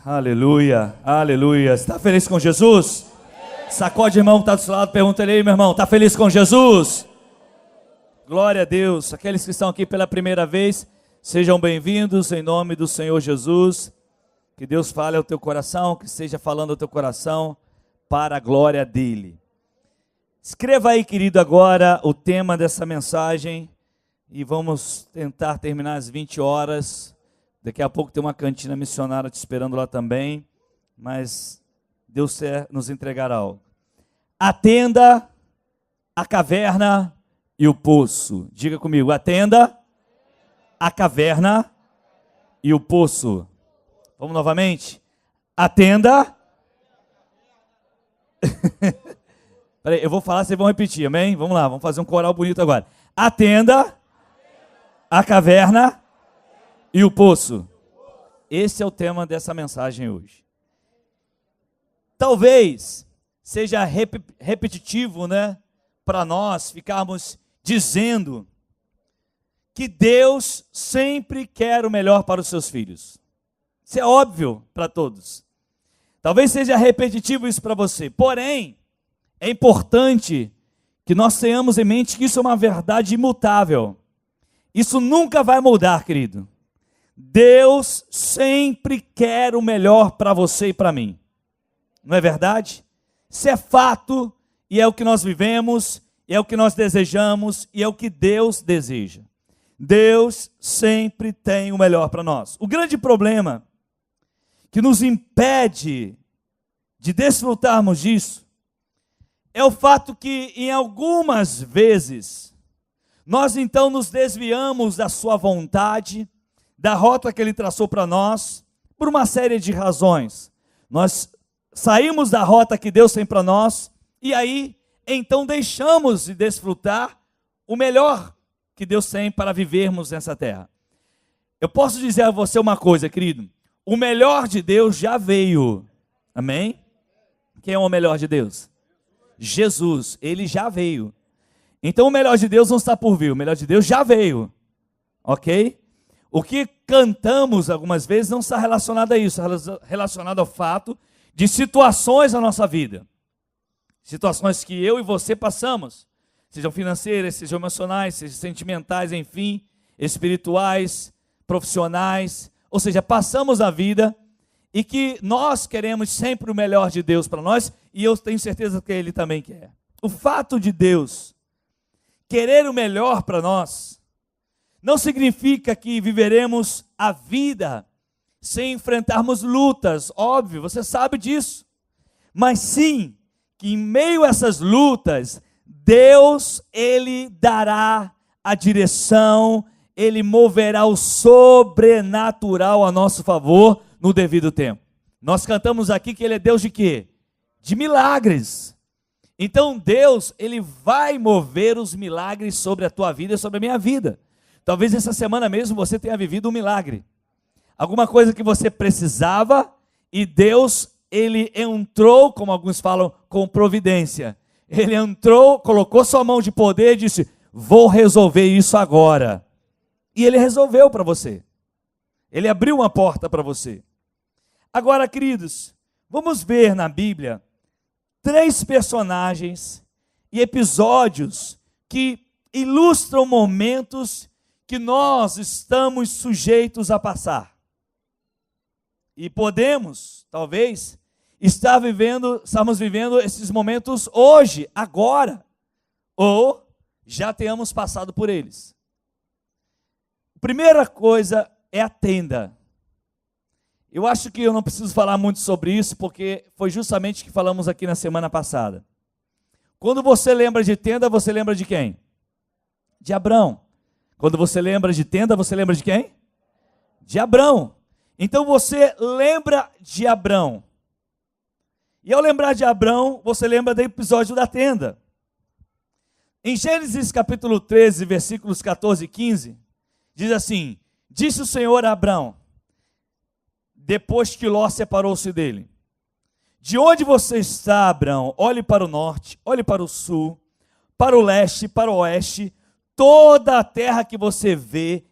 Aleluia, aleluia. Está feliz com Jesus? Sacode o irmão que está do seu lado, pergunta ele aí, meu irmão, está feliz com Jesus? Glória a Deus. Aqueles que estão aqui pela primeira vez, sejam bem-vindos em nome do Senhor Jesus. Que Deus fale ao teu coração, que esteja falando ao teu coração para a glória dele. Escreva aí, querido, agora o tema dessa mensagem e vamos tentar terminar às 20 horas. Daqui a pouco tem uma cantina missionária te esperando lá também, mas Deus quer nos entregar algo. A tenda, a caverna e o poço. Diga comigo, a tenda, a caverna e o poço. Vamos novamente? A tenda. Peraí, eu vou falar, vocês vão repetir, amém? Vamos lá, vamos fazer um coral bonito agora. A tenda, a caverna e o poço. Esse é o tema dessa mensagem hoje. Talvez seja repetitivo, né, para nós ficarmos dizendo que Deus sempre quer o melhor para os seus filhos. Isso é óbvio para todos. Talvez seja repetitivo isso para você. Porém, é importante que nós tenhamos em mente que isso é uma verdade imutável. Isso nunca vai mudar, querido. Deus sempre quer o melhor para você e para mim. Não é verdade? Isso é fato e é o que nós vivemos, e é o que nós desejamos e é o que Deus deseja. Deus sempre tem o melhor para nós. O grande problema que nos impede de desfrutarmos disso é o fato que em algumas vezes nós então nos desviamos da sua vontade, da rota que ele traçou para nós, por uma série de razões. Nós saímos da rota que Deus tem para nós, e aí, então deixamos de desfrutar o melhor que Deus tem para vivermos nessa terra. Eu posso dizer a você uma coisa, querido, o melhor de Deus já veio, amém? Quem é o melhor de Deus? Jesus, ele já veio. Então o melhor de Deus não está por vir, o melhor de Deus já veio, ok? O que cantamos algumas vezes não está relacionado a isso, relacionado ao fato de situações na nossa vida. Situações que eu e você passamos, sejam financeiras, sejam emocionais, sejam sentimentais, enfim, espirituais, profissionais, ou seja, passamos a vida e que nós queremos sempre o melhor de Deus para nós e eu tenho certeza que Ele também quer. O fato de Deus querer o melhor para nós não significa que viveremos a vida sem enfrentarmos lutas, óbvio, você sabe disso. Mas sim, que em meio a essas lutas, Deus, Ele dará a direção, Ele moverá o sobrenatural a nosso favor no devido tempo. Nós cantamos aqui que Ele é Deus de quê? De milagres. Então Deus, Ele vai mover os milagres sobre a tua vida e sobre a minha vida. Talvez essa semana mesmo você tenha vivido um milagre. Alguma coisa que você precisava e Deus, Ele entrou, como alguns falam, com providência. Ele entrou, colocou sua mão de poder e disse, vou resolver isso agora. E Ele resolveu para você. Ele abriu uma porta para você. Agora, queridos, vamos ver na Bíblia 3 personagens e episódios que ilustram momentos que nós estamos sujeitos a passar. E podemos, talvez, estamos vivendo esses momentos hoje, agora, ou já tenhamos passado por eles. Primeira coisa é a tenda. Eu acho que eu não preciso falar muito sobre isso, porque foi justamente o que falamos aqui na semana passada. Quando você lembra de tenda, você lembra de quem? De Abrão. Quando você lembra de tenda, você lembra de quem? De Abrão. Então você lembra de Abrão. E ao lembrar de Abrão, você lembra do episódio da tenda. Em Gênesis capítulo 13, versículos 14 e 15, diz assim, disse o Senhor a Abrão, depois que Ló separou-se dele, de onde você está, Abrão? Olhe para o norte, olhe para o sul, para o leste, para o oeste, toda a terra que você vê,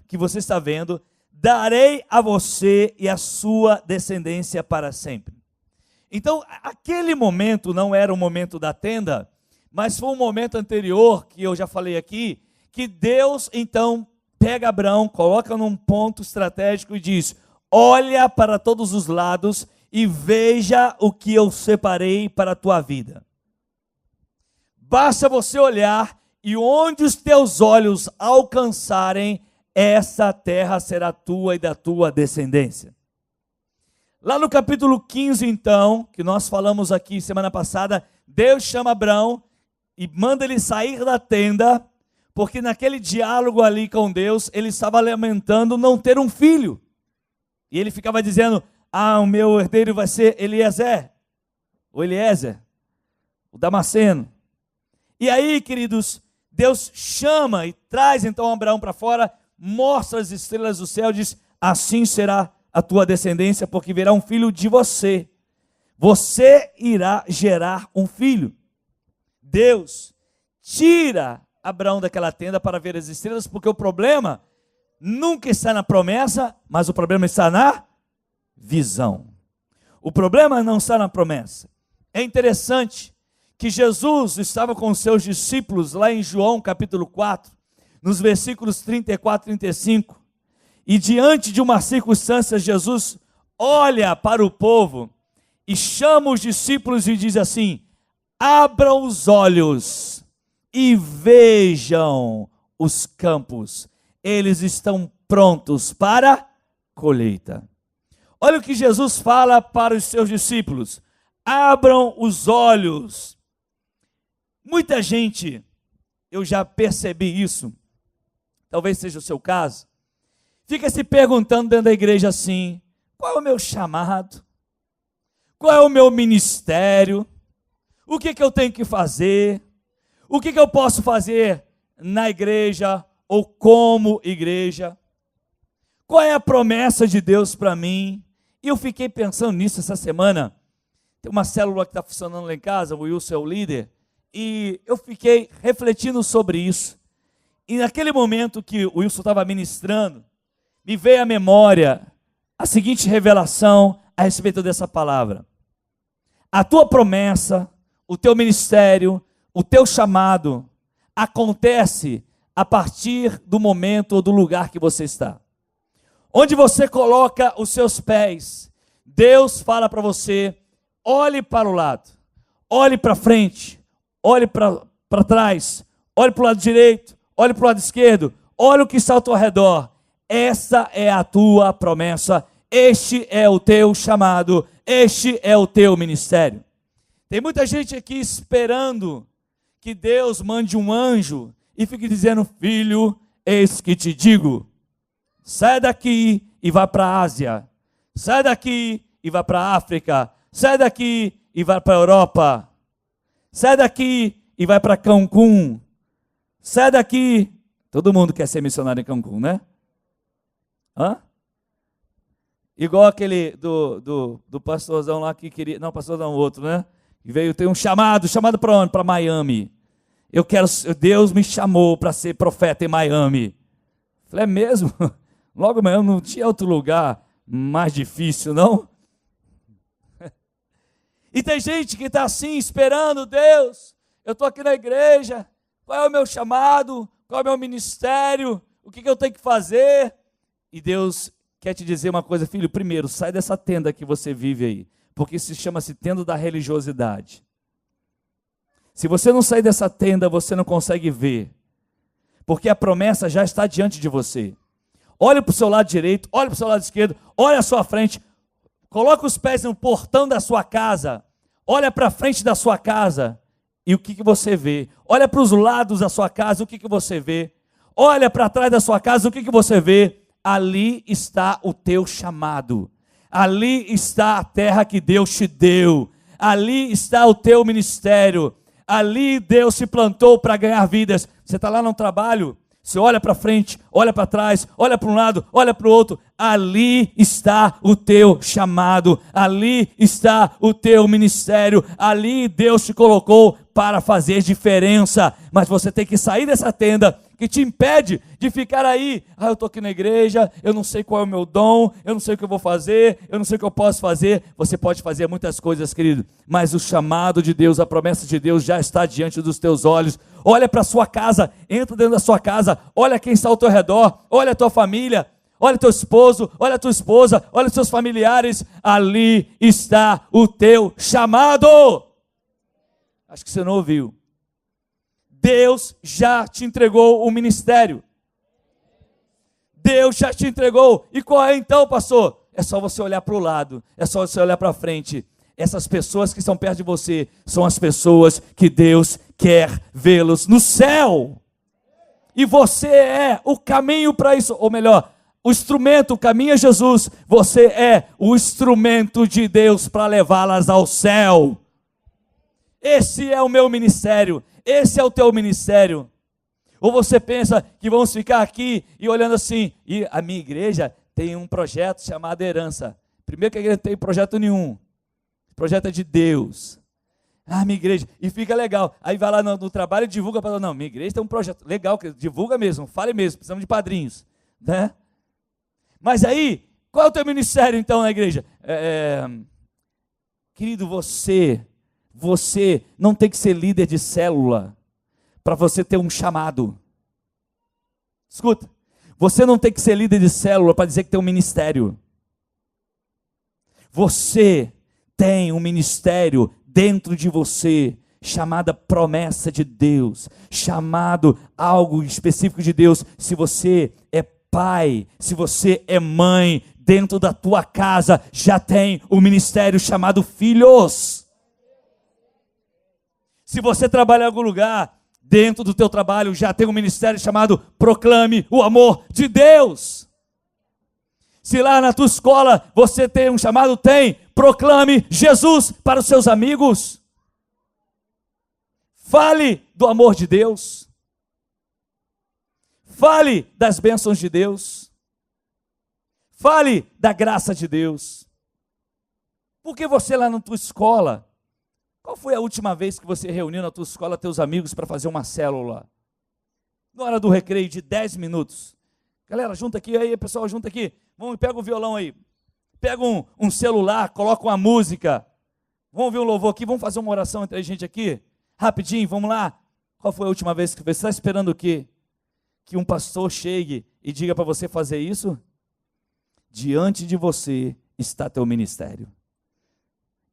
que você está vendo, darei a você e a sua descendência para sempre. Então, aquele momento não era o momento da tenda, mas foi um momento anterior, que eu já falei aqui, que Deus então pega Abraão, coloca num ponto estratégico e diz: olha para todos os lados e veja o que eu separei para a tua vida. Basta você olhar, e onde os teus olhos alcançarem, essa terra será tua e da tua descendência. Lá no capítulo 15, então, que nós falamos aqui semana passada, Deus chama Abraão e manda ele sair da tenda, porque naquele diálogo ali com Deus, ele estava lamentando não ter um filho. E ele ficava dizendo: o meu herdeiro vai ser Eliezer, o Damasceno. E aí, queridos, Deus chama e traz então Abraão para fora, mostra as estrelas do céu, diz: assim será a tua descendência, porque virá um filho de você. Você irá gerar um filho. Deus tira Abraão daquela tenda para ver as estrelas, porque o problema nunca está na promessa, mas o problema está na visão. O problema não está na promessa. É interessante que Jesus estava com os seus discípulos lá em João capítulo 4, nos versículos 34 e 35, e diante de uma circunstância, Jesus olha para o povo e chama os discípulos e diz assim: abram os olhos e vejam os campos, eles estão prontos para colheita. Olha o que Jesus fala para os seus discípulos: abram os olhos. Muita gente, eu já percebi isso, talvez seja o seu caso, fica se perguntando dentro da igreja assim: qual é o meu chamado? Qual é o meu ministério? O que eu tenho que fazer? O que eu posso fazer na igreja ou como igreja? Qual é a promessa de Deus para mim? E eu fiquei pensando nisso essa semana. Tem uma célula que está funcionando lá em casa, o Wilson é o líder, e eu fiquei refletindo sobre isso. E naquele momento que o Wilson estava ministrando, me veio à memória a seguinte revelação a respeito dessa palavra: a tua promessa, o teu ministério, o teu chamado acontece a partir do momento ou do lugar que você está. Onde você coloca os seus pés, Deus fala para você: olhe para o lado, olhe para frente, olhe para trás, olhe para o lado direito, olhe para o lado esquerdo, olhe o que está ao teu redor. Essa é a tua promessa, este é o teu chamado, este é o teu ministério. Tem muita gente aqui esperando que Deus mande um anjo e fique dizendo: filho, eis que te digo, sai daqui e vá para a Ásia, sai daqui e vá para a África, sai daqui e vá para a Europa, sai daqui e vai para Cancún, sai daqui. Todo mundo quer ser missionário em Cancún, né? Igual aquele do pastorzão lá que queria, não, pastorzão, outro, né? E veio ter um chamado para onde? Para Miami. Deus me chamou para ser profeta em Miami. Falei: é mesmo? Logo mesmo, não tinha outro lugar mais difícil, não? E tem gente que está assim, esperando: Deus, eu estou aqui na igreja, qual é o meu chamado? Qual é o meu ministério? O que eu tenho que fazer? E Deus quer te dizer uma coisa: filho, primeiro, sai dessa tenda que você vive aí, porque isso chama-se tenda da religiosidade. Se você não sair dessa tenda, você não consegue ver, porque a promessa já está diante de você. Olhe para o seu lado direito, olhe para o seu lado esquerdo, olhe à sua frente, coloque os pés no portão da sua casa, olha para frente da sua casa, e o que você vê? Olha para os lados da sua casa, o que você vê? Olha para trás da sua casa, o que você vê? Ali está o teu chamado, ali está a terra que Deus te deu, ali está o teu ministério, ali Deus se plantou para ganhar vidas. Você está lá no trabalho, você olha para frente, olha para trás, olha para um lado, olha para o outro, ali está o teu chamado, ali está o teu ministério, ali Deus te colocou para fazer diferença, mas você tem que sair dessa tenda, que te impede de ficar aí. Eu estou aqui na igreja, eu não sei qual é o meu dom, eu não sei o que eu vou fazer, eu não sei o que eu posso fazer. Você pode fazer muitas coisas, querido, mas o chamado de Deus, a promessa de Deus já está diante dos teus olhos. Olha para a sua casa, entra dentro da sua casa, olha quem está ao teu redor, olha a tua família, olha teu esposo, olha a tua esposa, olha os seus familiares. Ali está o teu chamado. Acho que você não ouviu. Deus já te entregou o ministério. Deus já te entregou. E qual é então, pastor? É só você olhar para o lado, é só você olhar para frente. Essas pessoas que estão perto de você são as pessoas que Deus quer vê-los no céu. E você é o caminho para isso, ou melhor, o instrumento, o caminho é Jesus. Você é o instrumento de Deus para levá-las ao céu. Esse é o meu ministério, esse é o teu ministério. Ou você pensa que vamos ficar aqui e olhando assim, e a minha igreja tem um projeto chamado Herança. Primeiro que a igreja não tem projeto nenhum, o projeto é de Deus. Minha igreja, e fica legal, aí vai lá no trabalho e divulga, para não, minha igreja tem um projeto, legal, divulga mesmo, fale mesmo, precisamos de padrinhos, né? Mas aí, qual é o teu ministério então na igreja? Querido, você não tem que ser líder de célula para você ter um chamado. Escuta, você não tem que ser líder de célula para dizer que tem um ministério. Você tem um ministério dentro de você, chamada promessa de Deus, chamado algo específico de Deus. Se você é pai, se você é mãe, dentro da tua casa já tem um ministério chamado filhos. Se você trabalha em algum lugar, dentro do teu trabalho já tem um ministério chamado proclame o amor de Deus. Se lá na tua escola você tem um chamado, proclame Jesus para os seus amigos. Fale do amor de Deus. Fale das bênçãos de Deus. Fale da graça de Deus. Porque você lá na tua escola, qual foi a última vez que você reuniu na tua escola teus amigos para fazer uma célula? Na hora do recreio de 10 minutos. Galera, junta aqui, aí pessoal, junta aqui. Vamos, pega o violão aí. Pega um celular, coloca uma música. Vamos ver um louvor aqui, vamos fazer uma oração entre a gente aqui. Rapidinho, vamos lá. Qual foi a última vez que você está esperando o quê? Que um pastor chegue e diga para você fazer isso? Diante de você está teu ministério.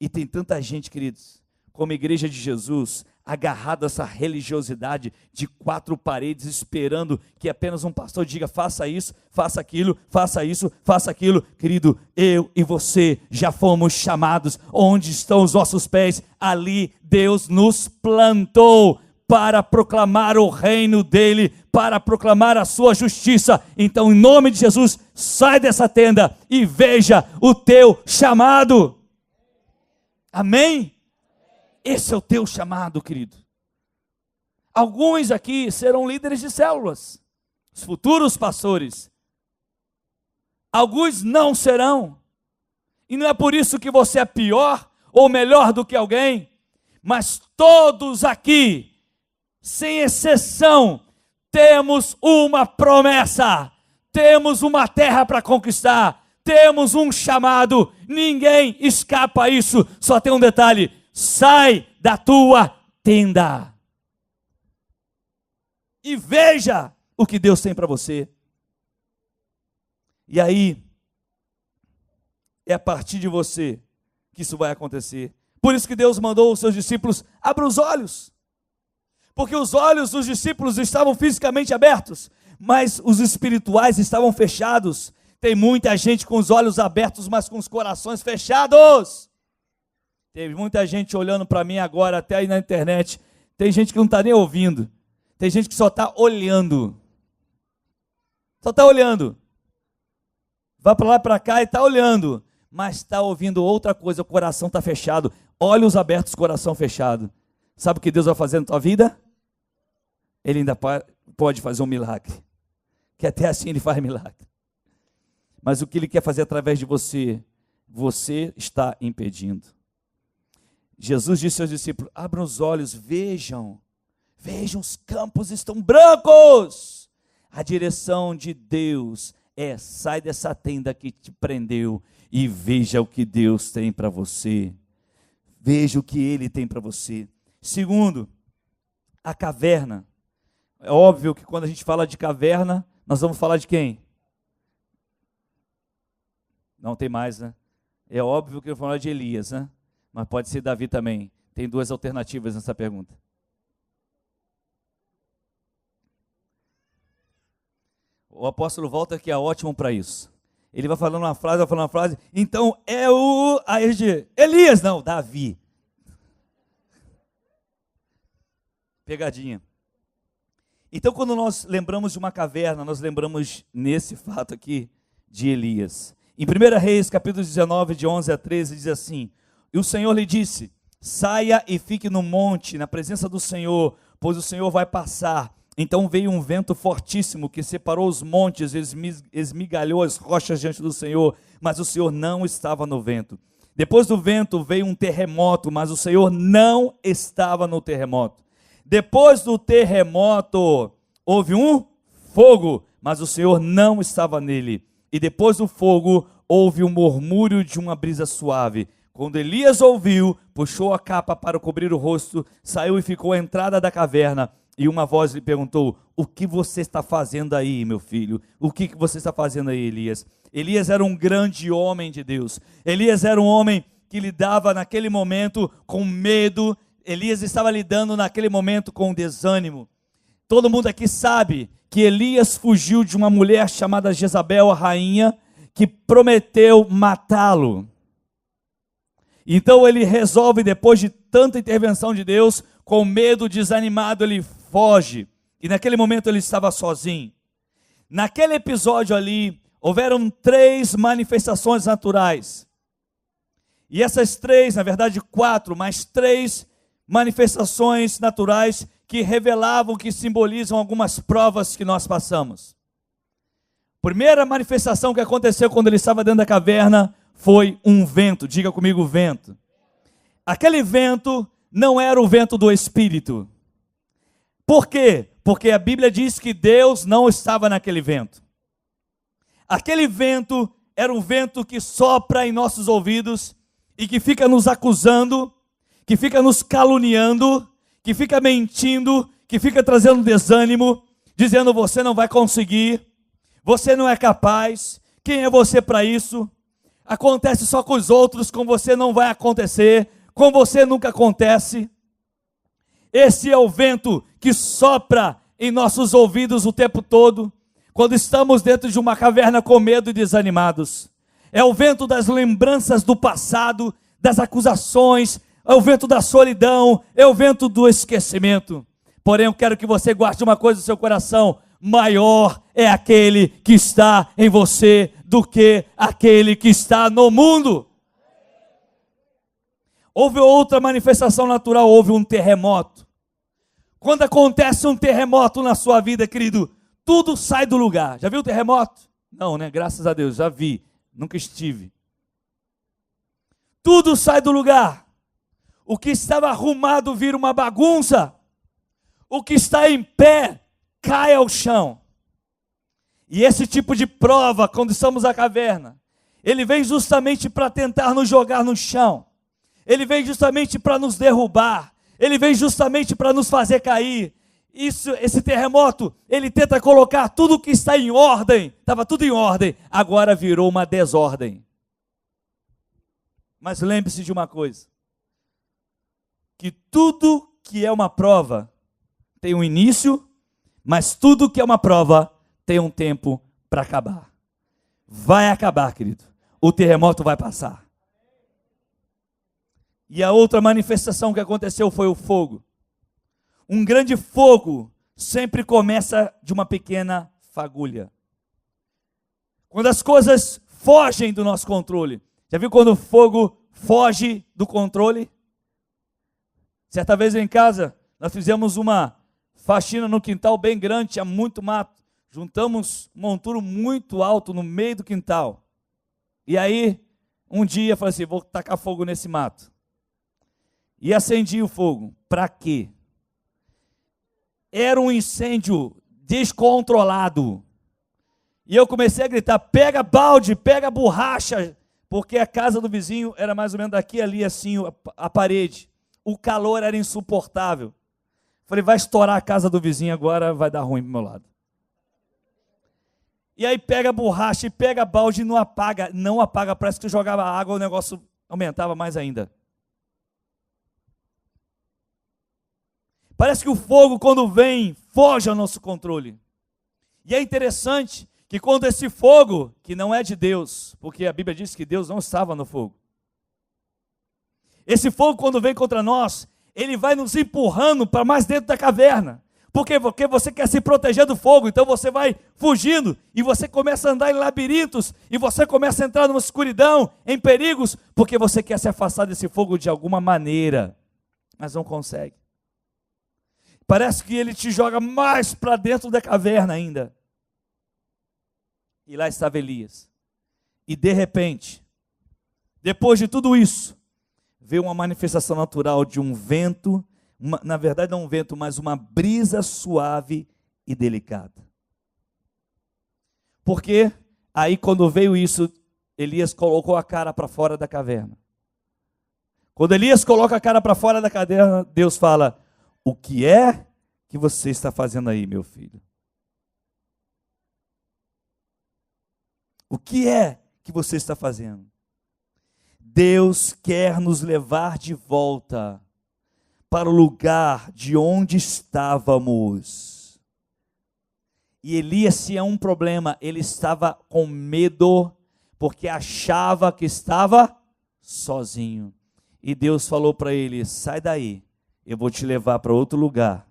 E tem tanta gente, queridos, como igreja de Jesus, agarrado a essa religiosidade de 4 paredes, esperando que apenas um pastor diga, faça isso, faça aquilo, faça isso, faça aquilo. Querido, eu e você já fomos chamados. Onde estão os nossos pés? Ali Deus nos plantou para proclamar o reino dele, para proclamar a sua justiça. Então, em nome de Jesus, sai dessa tenda e veja o teu chamado. Amém? Esse é o teu chamado, querido. Alguns aqui serão líderes de células, os futuros pastores. Alguns não serão. E não é por isso que você é pior ou melhor do que alguém, mas todos aqui, sem exceção, temos uma promessa, temos uma terra para conquistar, temos um chamado, ninguém escapa a isso. Só tem um detalhe: sai da tua tenda e veja o que Deus tem para você. E aí, é a partir de você que isso vai acontecer. Por isso que Deus mandou os seus discípulos, abra os olhos. Porque os olhos dos discípulos estavam fisicamente abertos, mas os espirituais estavam fechados. Tem muita gente com os olhos abertos, mas com os corações fechados. Tem muita gente olhando para mim agora, até aí na internet. Tem gente que não está nem ouvindo. Tem gente que só está olhando. Só está olhando. Vai para lá e para cá e está olhando. Mas está ouvindo outra coisa, o coração está fechado. Olhos abertos, coração fechado. Sabe o que Deus vai fazer na tua vida? Ele ainda pode fazer um milagre. Que até assim Ele faz milagre. Mas o que Ele quer fazer através de você, você está impedindo. Jesus disse aos discípulos, abram os olhos, vejam, os campos estão brancos. A direção de Deus é: sai dessa tenda que te prendeu e veja o que Deus tem para você. Veja o que Ele tem para você. Segundo, a caverna. É óbvio que quando a gente fala de caverna, nós vamos falar de quem? Não tem mais, né? É óbvio que eu vou falar de Elias, né? Mas pode ser Davi também. Tem duas alternativas nessa pergunta. O apóstolo volta que é ótimo para isso. Ele vai falando uma frase, então é o Elias, não, Davi. Pegadinha. Então, quando nós lembramos de uma caverna, nós lembramos nesse fato aqui de Elias. Em 1 Reis, capítulo 19, de 11 a 13, diz assim: e o Senhor lhe disse: saia e fique no monte, na presença do Senhor, pois o Senhor vai passar. Então veio um vento fortíssimo que separou os montes, esmigalhou as rochas diante do Senhor, mas o Senhor não estava no vento. Depois do vento veio um terremoto, mas o Senhor não estava no terremoto. Depois do terremoto houve um fogo, mas o Senhor não estava nele. E depois do fogo houve um murmúrio de uma brisa suave. Quando Elias ouviu, puxou a capa para cobrir o rosto, saiu e ficou à entrada da caverna. E uma voz lhe perguntou: o que você está fazendo aí, meu filho? O que você está fazendo aí, Elias? Elias era um grande homem de Deus. Elias era um homem que lidava naquele momento com medo. Elias estava lidando naquele momento com desânimo. Todo mundo aqui sabe que Elias fugiu de uma mulher chamada Jezabel, a rainha, que prometeu matá-lo. Então ele resolve, depois de tanta intervenção de Deus, com medo, desanimado, ele foge. E naquele momento ele estava sozinho. Naquele episódio ali, houveram 3 manifestações naturais. E essas 3, na verdade 4, mas 3 manifestações naturais que revelavam, que simbolizam algumas provas que nós passamos. Primeira manifestação que aconteceu quando ele estava dentro da caverna foi um vento. Diga comigo, vento. Aquele vento não era o vento do Espírito. Por quê? Porque a Bíblia diz que Deus não estava naquele vento. Aquele vento era um vento que sopra em nossos ouvidos e que fica nos acusando, que fica nos caluniando, que fica mentindo, que fica trazendo desânimo, dizendo: você não vai conseguir, você não é capaz, quem é você para isso? Acontece só com os outros, com você não vai acontecer, com você nunca acontece. Esse é o vento que sopra em nossos ouvidos o tempo todo, quando estamos dentro de uma caverna com medo e desanimados. É o vento das lembranças do passado, das acusações, é o vento da solidão, é o vento do esquecimento. Porém, eu quero que você guarde uma coisa no seu coração: maior é aquele que está em você do que aquele que está no mundo. Houve outra manifestação natural, houve um terremoto. Quando acontece um terremoto na sua vida, querido, tudo sai do lugar. Já viu o terremoto? Não, né? Graças a Deus, já vi. Nunca estive. Tudo sai do lugar. O que estava arrumado vira uma bagunça. O que está em pé cai ao chão. E esse tipo de prova, quando estamos na caverna, ele vem justamente para tentar nos jogar no chão. Ele vem justamente para nos derrubar. Ele vem justamente para nos fazer cair. Esse terremoto, ele tenta colocar tudo que está em ordem. Estava tudo em ordem, agora virou uma desordem. Mas lembre-se de uma coisa: que tudo que é uma prova tem um início, mas tudo que é uma prova tem um tempo para acabar. Vai acabar, querido. O terremoto vai passar. E a outra manifestação que aconteceu foi o fogo. Um grande fogo sempre começa de uma pequena fagulha. Quando as coisas fogem do nosso controle. Já viu quando o fogo foge do controle? Certa vez em casa, nós fizemos uma faxina no quintal bem grande, tinha muito mato. Juntamos um monturo muito alto no meio do quintal. E aí, um dia eu falei assim: vou tacar fogo nesse mato. E acendi o fogo. Para quê? Era um incêndio descontrolado. E eu comecei a gritar: pega balde, pega borracha, porque a casa do vizinho era mais ou menos daqui ali assim, a parede. O calor era insuportável. Falei: vai estourar a casa do vizinho agora, vai dar ruim pro meu lado. E aí pega borracha e pega balde e não apaga, parece que jogava água, o negócio aumentava mais ainda. Parece que o fogo, quando vem, foge ao nosso controle. E é interessante que quando esse fogo, que não é de Deus, porque a Bíblia diz que Deus não estava no fogo, esse fogo, quando vem contra nós, ele vai nos empurrando para mais dentro da caverna. Por quê? Porque você quer se proteger do fogo, então você vai fugindo, e você começa a andar em labirintos, e você começa a entrar numa escuridão, em perigos, porque você quer se afastar desse fogo de alguma maneira, mas não consegue. Parece que ele te joga mais para dentro da caverna ainda. E lá estava Elias. E de repente, depois de tudo isso, veio uma manifestação natural de um vento, na verdade não um vento, mas uma brisa suave e delicada. Porque aí quando veio isso, Elias colocou a cara para fora da caverna. Quando Elias coloca a cara para fora da caverna, Deus fala: o que é que você está fazendo aí, meu filho? O que é que você está fazendo? Deus quer nos levar de volta para o lugar de onde estávamos. E Elias tinha um problema: ele estava com medo, porque achava que estava sozinho. E Deus falou para ele: sai daí, eu vou te levar para outro lugar,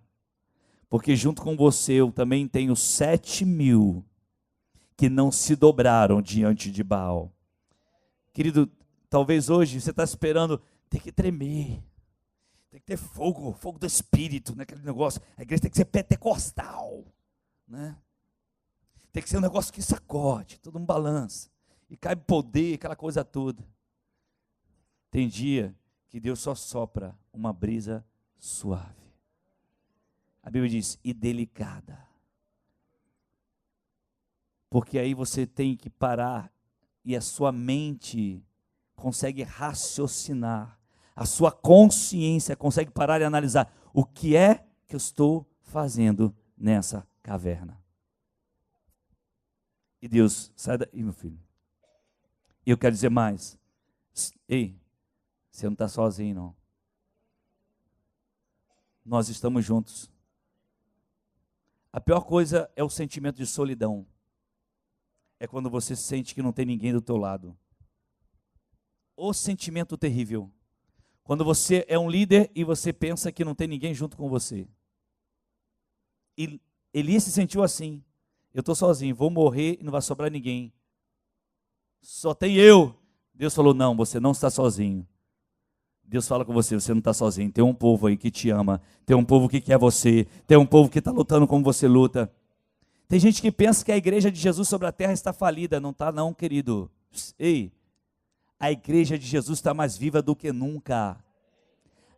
porque junto com você eu também tenho 7.000 que não se dobraram diante de Baal. Querido, talvez hoje você está esperando, tem que tremer, tem que ter fogo do Espírito, né? Aquele negócio, a igreja tem que ser pentecostal, né? Tem que ser um negócio que sacode, todo um balança, e cai poder, aquela coisa toda. Tem dia que Deus só sopra uma brisa suave. A Bíblia diz: e delicada. Porque aí você tem que parar, e a sua mente consegue raciocinar, a sua consciência consegue parar e analisar: o que é que eu estou fazendo nessa caverna? E Deus: sai daí, meu filho. E eu quero dizer mais: ei, você não está sozinho não. Nós estamos juntos. A pior coisa é o sentimento de solidão. É quando você sente que não tem ninguém do teu lado. O sentimento terrível. Quando você é um líder e você pensa que não tem ninguém junto com você. E Elias se sentiu assim: eu estou sozinho, vou morrer e não vai sobrar ninguém. Só tem eu. Deus falou: não, você não está sozinho. Deus fala com você: você não está sozinho. Tem um povo aí que te ama. Tem um povo que quer você. Tem um povo que está lutando como você luta. Tem gente que pensa que a igreja de Jesus sobre a terra está falida. Não está não, querido. Ei, a igreja de Jesus está mais viva do que nunca.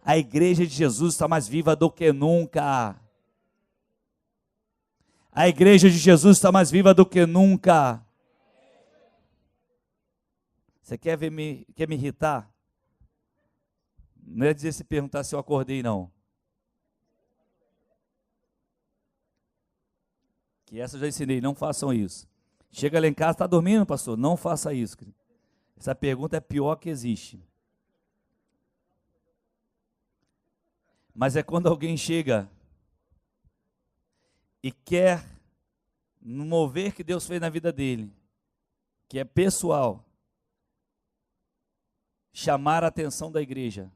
A igreja de Jesus está mais viva do que nunca. A igreja de Jesus está mais viva do que nunca. Você quer me irritar? Não é dizer se perguntar se eu acordei, não. Que essa eu já ensinei: não façam isso. Chega lá em casa: está dormindo, pastor? Não faça isso. Essa pergunta é a pior que existe. Mas é quando alguém chega e quer, no mover que Deus fez na vida dele, que é pessoal, chamar a atenção da igreja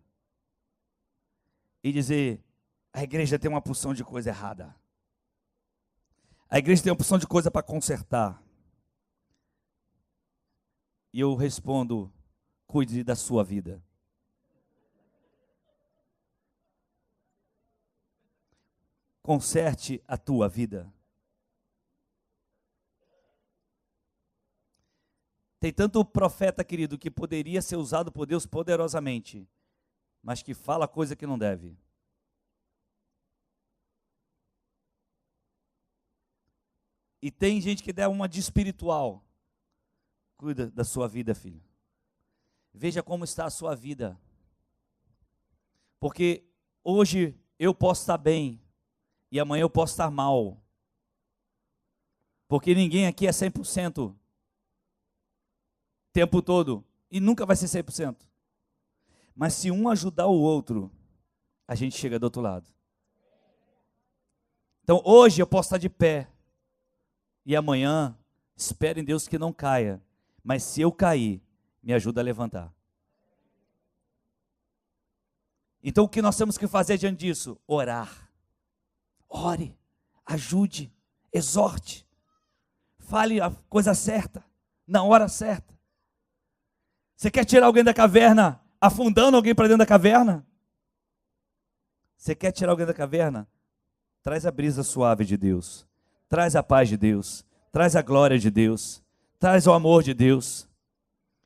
e dizer: a igreja tem uma porção de coisa errada. A igreja tem uma porção de coisa para consertar. E eu respondo: cuide da sua vida. Conserte a tua vida. Tem tanto profeta, querido, que poderia ser usado por Deus poderosamente, mas que fala coisa que não deve. E tem gente que dá uma de espiritual. Cuida da sua vida, filho. Veja como está a sua vida. Porque hoje eu posso estar bem e amanhã eu posso estar mal. Porque ninguém aqui é 100% o tempo todo. E nunca vai ser 100%. Mas se um ajudar o outro, a gente chega do outro lado. Então hoje eu posso estar de pé. E amanhã, espero em Deus que não caia. Mas se eu cair, me ajuda a levantar. Então o que nós temos que fazer diante disso? Orar. Ore, ajude, exorte. Fale a coisa certa, na hora certa. Você quer tirar alguém da caverna, afundando alguém para dentro da caverna? Você quer tirar alguém da caverna? Traz a brisa suave de Deus. Traz a paz de Deus. Traz a glória de Deus. Traz o amor de Deus.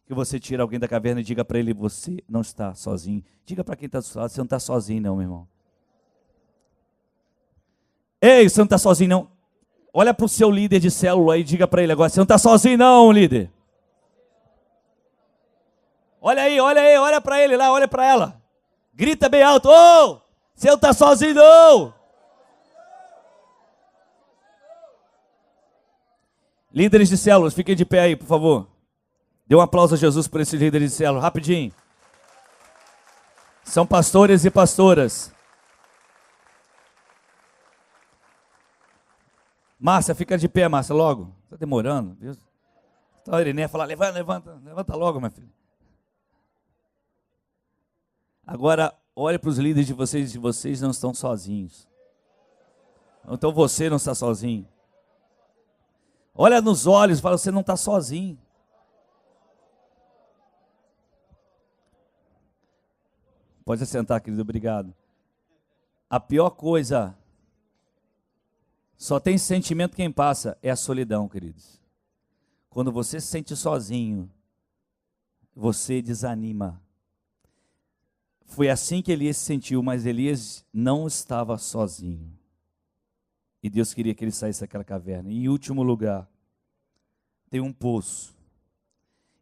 Que você tira alguém da caverna e diga para ele, você não está sozinho. Diga para quem está do seu lado, você não está sozinho não, meu irmão. Ei, você não está sozinho não. Olha para o seu líder de célula e diga para ele agora, você não está sozinho não, líder. Olha aí, olha para ele lá, olha para ela. Grita bem alto, ô, você não está sozinho não. Líderes de células, fiquem de pé aí, por favor. Dê um aplauso a Jesus por esses líderes de célula, rapidinho. São pastores e pastoras. Márcia, fica de pé, Márcia, logo. Está demorando. Então a Irené fala, levanta logo, minha filha. Agora, olhe para os líderes de vocês não estão sozinhos. Então você não está sozinho. Olha nos olhos e fala, você não está sozinho. Pode sentar, querido, obrigado. A pior coisa, só tem sentimento quem passa, é a solidão, queridos. Quando você se sente sozinho, você desanima. Foi assim que Elias se sentiu, mas Elias não estava sozinho. E Deus queria que ele saísse daquela caverna. E em último lugar, tem um poço.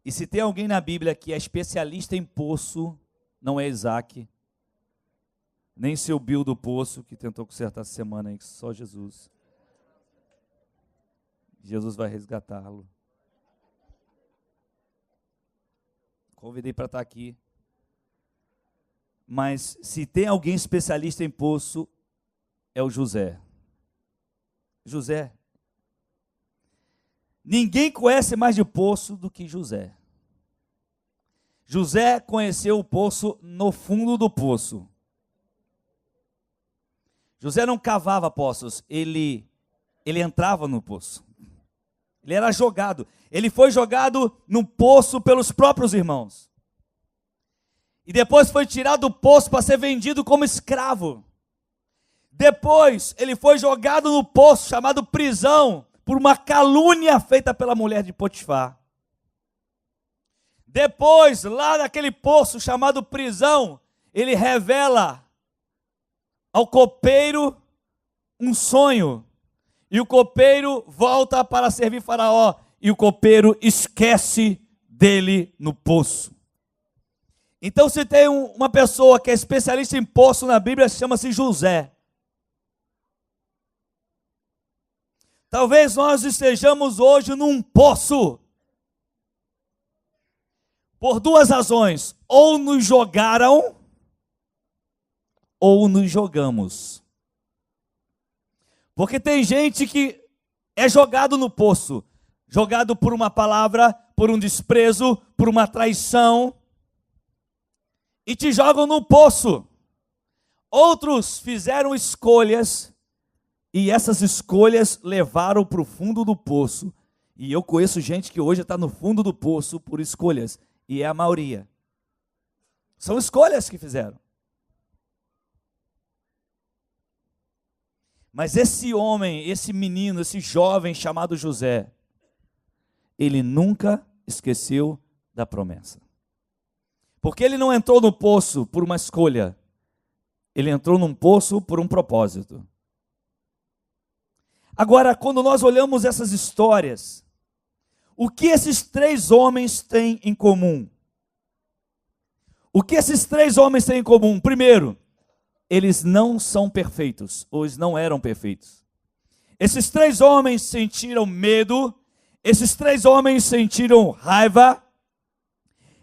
E se tem alguém na Bíblia que é especialista em poço, não é Isaac, nem seu Bill do poço, que tentou consertar essa semana aí, só Jesus. Jesus vai resgatá-lo. Convidei para estar aqui. Mas se tem alguém especialista em poço, é o José. José. Ninguém conhece mais de poço do que José. José conheceu o poço no fundo do poço. José não cavava poços, ele entrava no poço. Ele era jogado. Ele foi jogado no poço pelos próprios irmãos. E depois foi tirado do poço para ser vendido como escravo. Depois ele foi jogado no poço chamado prisão, por uma calúnia feita pela mulher de Potifar. Depois, lá naquele poço chamado prisão, ele revela ao copeiro um sonho. E o copeiro volta para servir Faraó. E o copeiro esquece dele no poço. Então, se tem uma pessoa que é especialista em poço na Bíblia, chama-se José. Talvez nós estejamos hoje num poço. Por duas razões. Ou nos jogaram, ou nos jogamos. Porque tem gente que é jogado no poço. Jogado por uma palavra, por um desprezo, por uma traição. E te jogam no poço. Outros fizeram escolhas. E essas escolhas levaram para o fundo do poço. E eu conheço gente que hoje está no fundo do poço por escolhas. E é a maioria. São escolhas que fizeram. Mas esse homem, esse menino, esse jovem chamado José, ele nunca esqueceu da promessa. Porque ele não entrou no poço por uma escolha. Ele entrou num poço por um propósito. Agora, quando nós olhamos essas histórias, o que esses três homens têm em comum? O que esses três homens têm em comum? Primeiro, eles não são perfeitos, ou eles não eram perfeitos. Esses três homens sentiram medo, esses três homens sentiram raiva,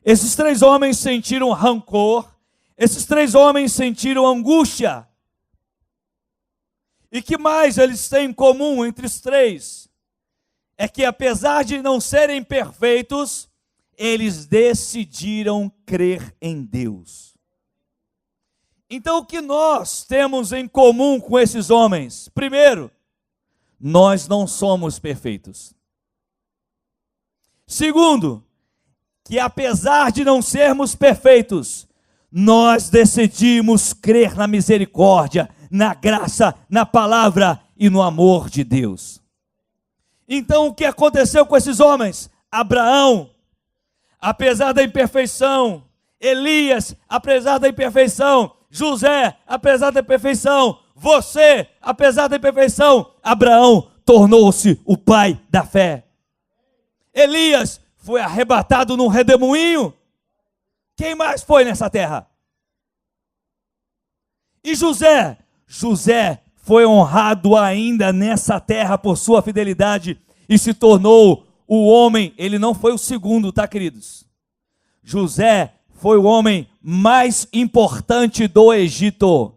esses três homens sentiram rancor, esses três homens sentiram angústia. E que mais eles têm em comum entre os três? É que apesar de não serem perfeitos, eles decidiram crer em Deus. Então o que nós temos em comum com esses homens? Primeiro, nós não somos perfeitos. Segundo, que apesar de não sermos perfeitos, nós decidimos crer na misericórdia, na graça, na palavra e no amor de Deus. Então o que aconteceu com esses homens? Abraão, apesar da imperfeição; Elias, apesar da imperfeição; José, apesar da imperfeição; você, apesar da imperfeição; Abraão tornou-se o pai da fé. Elias foi arrebatado num redemoinho. Quem mais foi nessa terra? E José? José foi honrado ainda nessa terra por sua fidelidade e se tornou o homem. Ele não foi o segundo, tá, queridos? José foi o homem mais importante do Egito.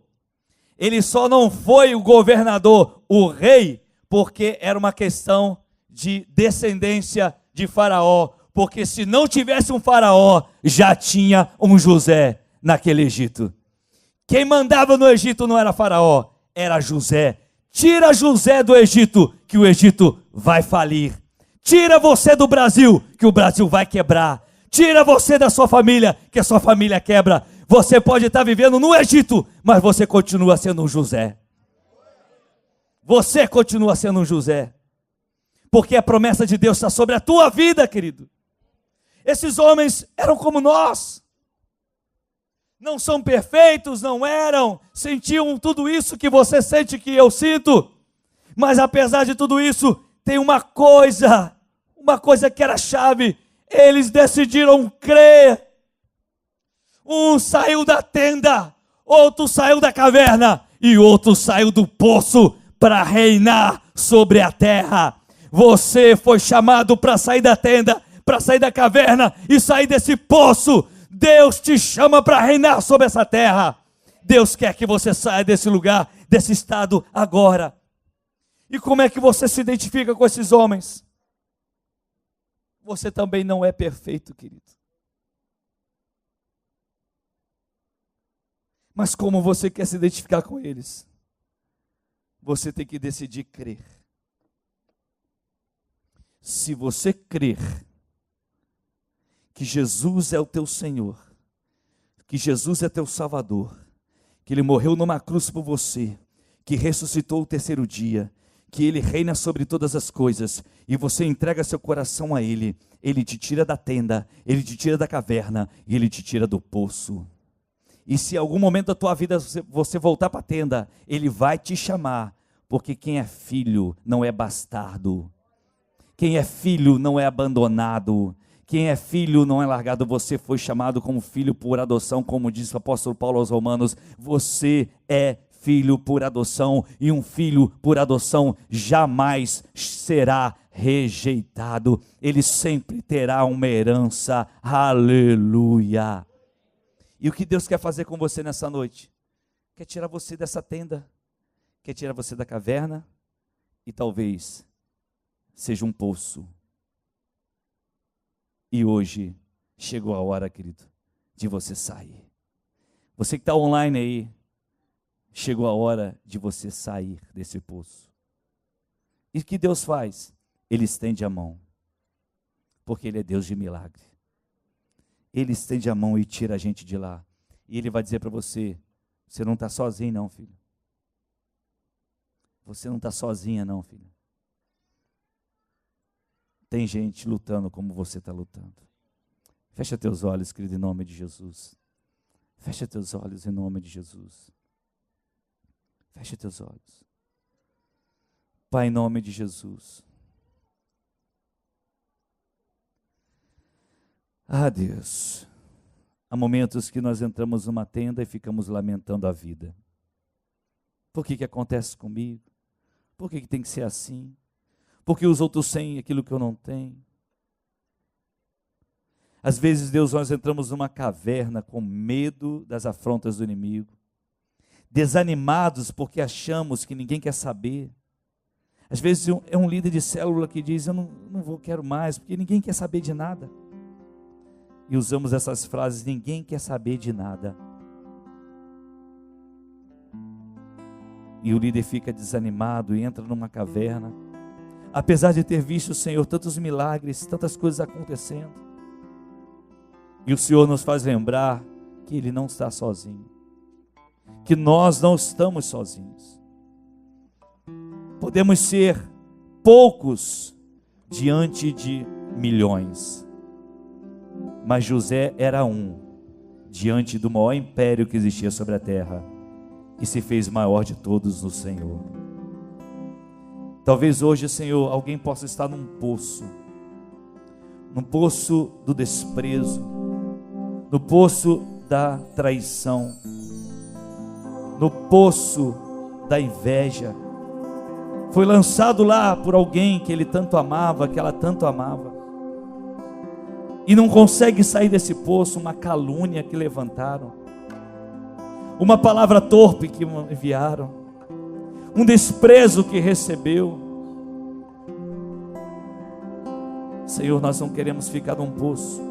Ele só não foi o governador, o rei, porque era uma questão de descendência de Faraó. Porque se não tivesse um Faraó, já tinha um José naquele Egito. Quem mandava no Egito não era Faraó, era José. Tira José do Egito, que o Egito vai falir. Tira você do Brasil, que o Brasil vai quebrar. Tira você da sua família, que a sua família quebra. Você pode estar vivendo no Egito, mas você continua sendo um José. Você continua sendo um José. Porque a promessa de Deus está sobre a tua vida, querido. Esses homens eram como nós. Não são perfeitos, não eram, sentiam tudo isso que você sente, que eu sinto. Mas apesar de tudo isso, tem uma coisa que era chave. Eles decidiram crer. Um saiu da tenda, outro saiu da caverna e outro saiu do poço para reinar sobre a terra. Você foi chamado para sair da tenda, para sair da caverna e sair desse poço. Deus te chama para reinar sobre essa terra. Deus quer que você saia desse lugar, desse estado agora. E como é que você se identifica com esses homens? Você também não é perfeito, querido. Mas como você quer se identificar com eles? Você tem que decidir crer. Se você crer que Jesus é o teu Senhor, que Jesus é teu Salvador, que Ele morreu numa cruz por você, que ressuscitou o terceiro dia, que Ele reina sobre todas as coisas, e você entrega seu coração a Ele, Ele te tira da tenda, Ele te tira da caverna, e Ele te tira do poço. E se em algum momento da tua vida você voltar para a tenda, Ele vai te chamar, porque quem é filho não é bastardo, quem é filho não é abandonado, quem é filho não é largado. Você foi chamado como filho por adoção, como diz o apóstolo Paulo aos Romanos. Você é filho por adoção, e um filho por adoção jamais será rejeitado. Ele sempre terá uma herança. Aleluia! E o que Deus quer fazer com você nessa noite? Quer tirar você dessa tenda, quer tirar você da caverna, e talvez seja um poço. E hoje chegou a hora, querido, de você sair. Você que está online aí, chegou a hora de você sair desse poço. E o que Deus faz? Ele estende a mão, porque Ele é Deus de milagre. Ele estende a mão e tira a gente de lá. E Ele vai dizer para você: você não está sozinho não, filho. Você não está sozinha não, filho. Tem gente lutando como você está lutando. Fecha teus olhos, querido, em nome de Jesus. Fecha teus olhos em nome de Jesus. Fecha teus olhos. Pai, em nome de Jesus. Ah, Deus, há momentos que nós entramos numa tenda e ficamos lamentando a vida. Por que acontece comigo? Por que tem que ser assim? Por que os outros têm aquilo que eu não tenho? Às vezes, Deus, nós entramos numa caverna com medo das afrontas do inimigo, desanimados porque achamos que ninguém quer saber. Às vezes é um líder de célula que diz, eu não quero mais, porque ninguém quer saber de nada. E usamos essas frases, ninguém quer saber de nada. E o líder fica desanimado e entra numa caverna, apesar de ter visto, Senhor, tantos milagres, tantas coisas acontecendo. E o Senhor nos faz lembrar que Ele não está sozinho, que nós não estamos sozinhos. Podemos ser poucos diante de milhões, mas José era um diante do maior império que existia sobre a terra e se fez maior de todos no Senhor. Talvez hoje, Senhor, alguém possa estar num poço do desprezo, no poço da traição, no poço da inveja. Foi lançado lá por alguém que ele tanto amava, que ela tanto amava, e não consegue sair desse poço. Uma calúnia que levantaram, uma palavra torpe que enviaram, um desprezo que recebeu. Senhor, nós não queremos ficar num poço,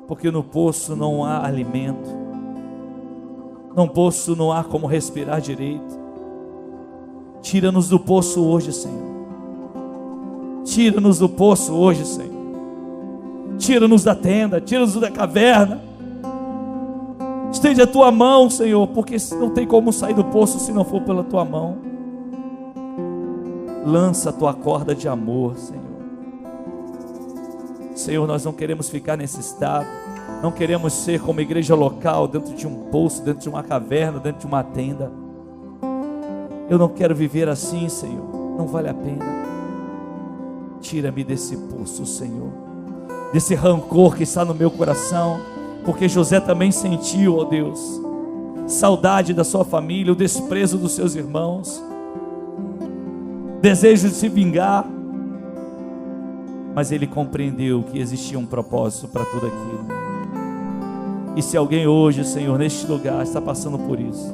porque no poço não há alimento, no poço não há como respirar direito. Tira-nos do poço hoje, Senhor. Tira-nos do poço hoje, Senhor. Tira-nos da tenda, tira-nos da caverna. Estende a tua mão, Senhor, porque não tem como sair do poço se não for pela tua mão. Lança a tua corda de amor, Senhor. Senhor, nós não queremos ficar nesse estado. Não queremos ser como igreja local, dentro de um poço, dentro de uma caverna, dentro de uma tenda. Eu não quero viver assim, Senhor. Não vale a pena. Tira-me desse poço, Senhor, desse rancor que está no meu coração, porque José também sentiu, ó Deus, saudade da sua família, o desprezo dos seus irmãos, desejo de se vingar, mas ele compreendeu que existia um propósito para tudo aquilo. E se alguém hoje, Senhor, neste lugar está passando por isso,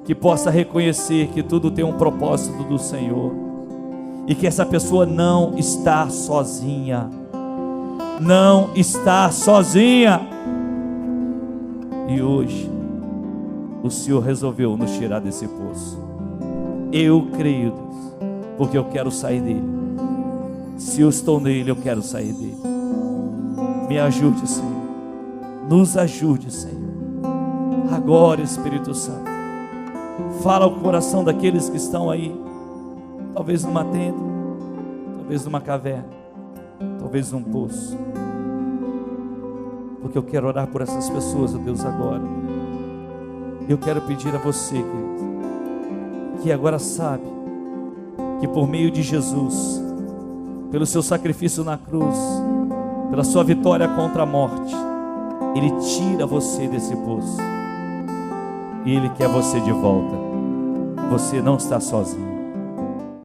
que possa reconhecer que tudo tem um propósito do Senhor, e que essa pessoa não está sozinha, não está sozinha. E hoje o Senhor resolveu nos tirar desse poço. Eu creio, Deus, porque eu quero sair dele. Se eu estou nele, eu quero sair dele. Me ajude, Senhor, nos ajude, Senhor. Agora, Espírito Santo, fala ao coração daqueles que estão aí, talvez numa tenda, talvez numa caverna, talvez num poço, porque eu quero orar por essas pessoas, ó Deus, agora. Eu quero pedir a você, querido, que agora sabe que por meio de Jesus, pelo seu sacrifício na cruz, pela sua vitória contra a morte, Ele tira você desse poço, e Ele quer você de volta. Você não está sozinho.